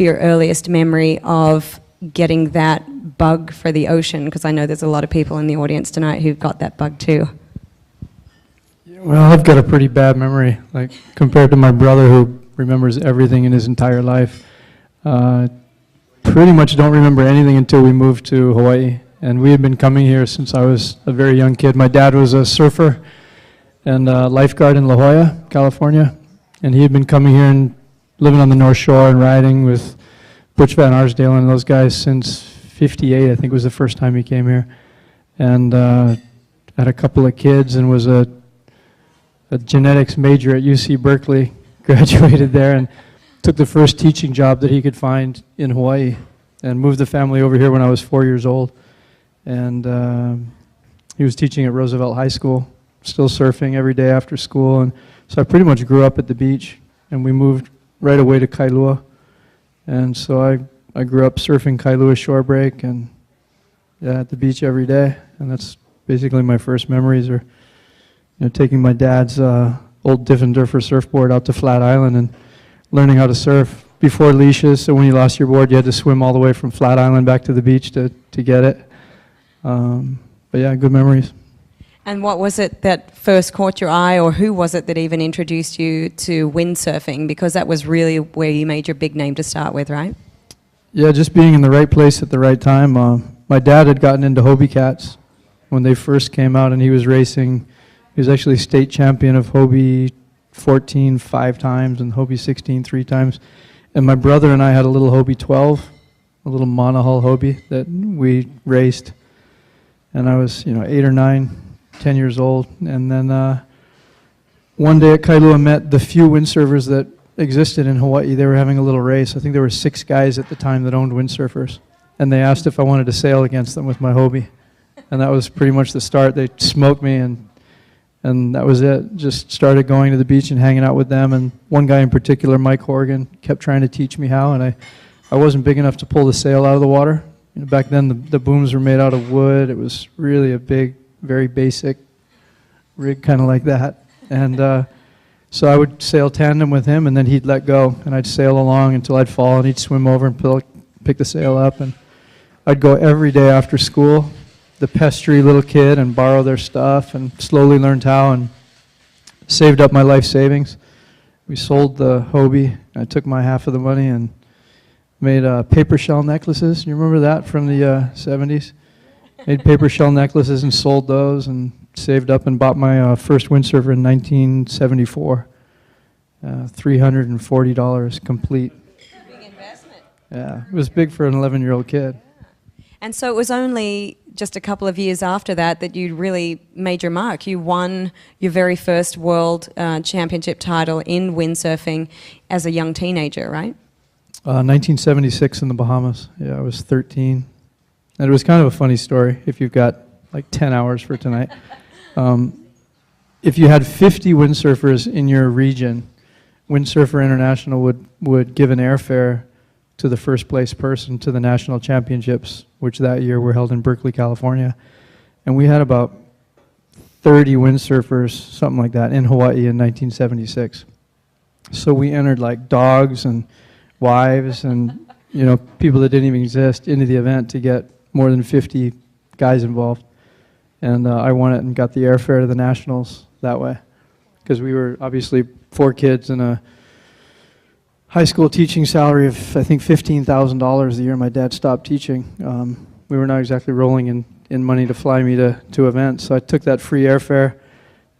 to your earliest memory of getting that bug for the ocean? Because I know there's a lot of people in the audience tonight who've got that bug too. Well, I've got a pretty bad memory, like compared to my brother who remembers everything in his entire life. Pretty much don't remember anything until we moved to Hawaii. And we had been coming here since I was a very young kid. My dad was a surfer and a lifeguard in La Jolla, California. And he had been coming here and living on the North Shore and riding with Butch Van Arsdale and those guys since '58, I think was the first time he came here. And had a couple of kids and was a genetics major at UC Berkeley, graduated there and took the first teaching job that he could find in Hawaii and moved the family over here when I was 4 years old. And he was teaching at Roosevelt High School, still surfing every day after school. And so I pretty much grew up at the beach, and we moved right away to Kailua. And so I grew up surfing Kailua shore break and at the beach every day. And that's basically my first memories are taking my dad's old Diffenderfer surfboard out to Flat Island and learning how to surf before leashes. So when you lost your board, you had to swim all the way from Flat Island back to the beach to get it. But yeah, good memories. And what was it that first caught your eye, or who was it that even introduced you to windsurfing? Because that was really where you made your big name to start with, right? Yeah, just being in the right place at the right time. My dad had gotten into Hobie Cats when they first came out, and he was racing. He was actually state champion of Hobie 14 5 times and Hobie 16 3 times. And my brother and I had a little Hobie 12, a little monohull Hobie that we raced. And I was, 8 or 9, 10 years old. And then one day at Kailua met the few windsurfers that existed in Hawaii. They were having a little race. I think there were 6 guys at the time that owned windsurfers. And they asked if I wanted to sail against them with my Hobie. And that was pretty much the start. They smoked me, and that was it. Just started going to the beach and hanging out with them. And one guy in particular, Mike Horgan, kept trying to teach me how. And I wasn't big enough to pull the sail out of the water. Back then, the booms were made out of wood. It was really a big, very basic rig, kind of like that. And so I would sail tandem with him, and then he'd let go. And I'd sail along until I'd fall, and he'd swim over and pick the sail up. And I'd go every day after school, the pestery little kid, and borrow their stuff, and slowly learned how, and saved up my life savings. We sold the Hobie. I took my half of the money and made paper shell necklaces. You remember that from the 70s? Made paper shell necklaces and sold those, and saved up and bought my first windsurfer in 1974. $340 complete. Big investment. Yeah, it was big for an 11-year-old kid. And so it was only just a couple of years after that you really made your mark. You won your very first world championship title in windsurfing as a young teenager, right? 1976 in the Bahamas. Yeah, I was 13. And it was kind of a funny story if you've got like 10 hours for tonight. If you had 50 windsurfers in your region, Windsurfer International would give an airfare to the first place person to the national championships, which that year were held in Berkeley, California. And we had about 30 windsurfers, something like that, in Hawaii in 1976. So we entered like dogs and wives and people that didn't even exist into the event to get more than 50 guys involved. And I won it and got the airfare to the nationals that way, because we were obviously 4 kids and a high school teaching salary of, I think, $15,000 the year my dad stopped teaching. We were not exactly rolling in money to fly me to events. So I took that free airfare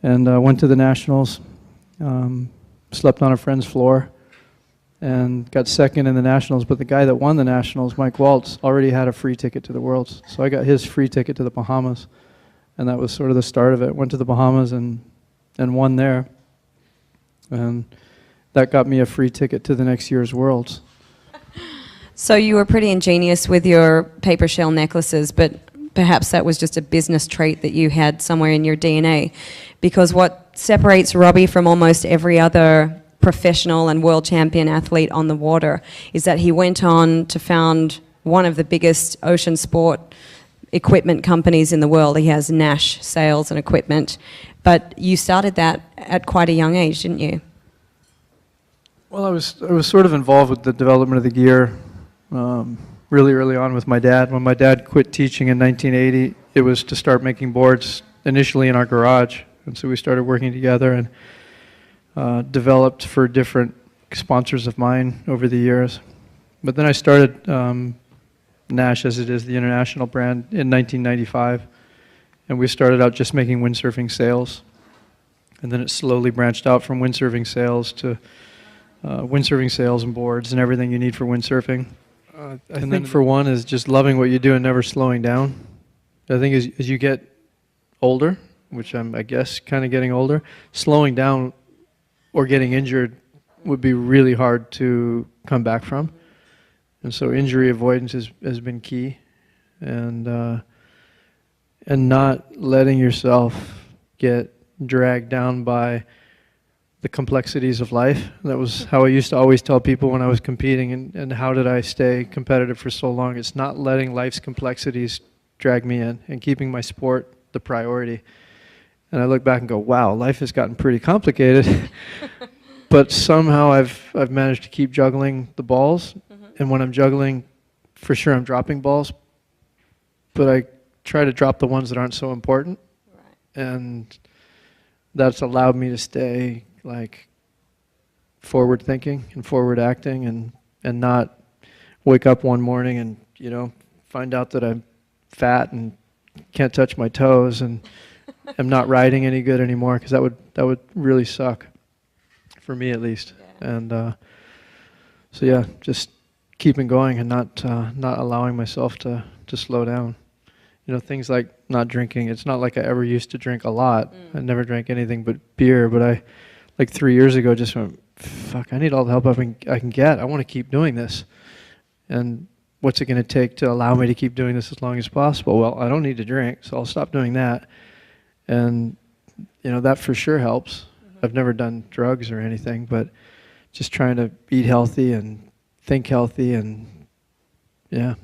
and went to the nationals, slept on a friend's floor, and got second in the nationals. But the guy that won the nationals, Mike Waltz, already had a free ticket to the Worlds. So I got his free ticket to the Bahamas, and that was sort of the start of it. Went to the Bahamas and won there. And that got me a free ticket to the next year's Worlds. So you were pretty ingenious with your paper shell necklaces, but perhaps that was just a business trait that you had somewhere in your DNA. Because what separates Robby from almost every other professional and world champion athlete on the water is that he went on to found one of the biggest ocean sport equipment companies in the world. He has Naish Sales and Equipment. But you started that at quite a young age, didn't you? Well, I was sort of involved with the development of the gear really early on with my dad. When my dad quit teaching in 1980, it was to start making boards initially in our garage. And so we started working together and developed for different sponsors of mine over the years. But then I started Naish, as it is, the international brand, in 1995. And we started out just making windsurfing sails. And then it slowly branched out from windsurfing sails to windsurfing sails and boards and everything you need for windsurfing. I think for one is just loving what you do and never slowing down. I think as you get older, which I'm, I guess, kind of getting older, slowing down or getting injured would be really hard to come back from. And so injury avoidance has been key. And not letting yourself get dragged down by the complexities of life. That was how I used to always tell people when I was competing, and how did I stay competitive for so long. It's not letting life's complexities drag me in and keeping my sport the priority. And I look back and go, wow, life has gotten pretty complicated. But somehow I've managed to keep juggling the balls. And when I'm juggling, for sure I'm dropping balls, but I try to drop the ones that aren't so important. Right. And that's allowed me to stay like forward thinking and forward acting, and not wake up one morning and, you know, find out that I'm fat and can't touch my toes and am not riding any good anymore, because that would really suck for me, at least. Yeah. And so yeah, just keeping going and not allowing myself to slow down. You know, things like not drinking. It's not like I ever used to drink a lot. I never drank anything but beer, but I, like 3 years ago, just went, fuck, I need all the help I can get. I want to keep doing this. And what's it going to take to allow me to keep doing this as long as possible? Well, I don't need to drink, so I'll stop doing that. And, you know, that for sure helps. I've never done drugs or anything, but just trying to eat healthy and think healthy, and yeah.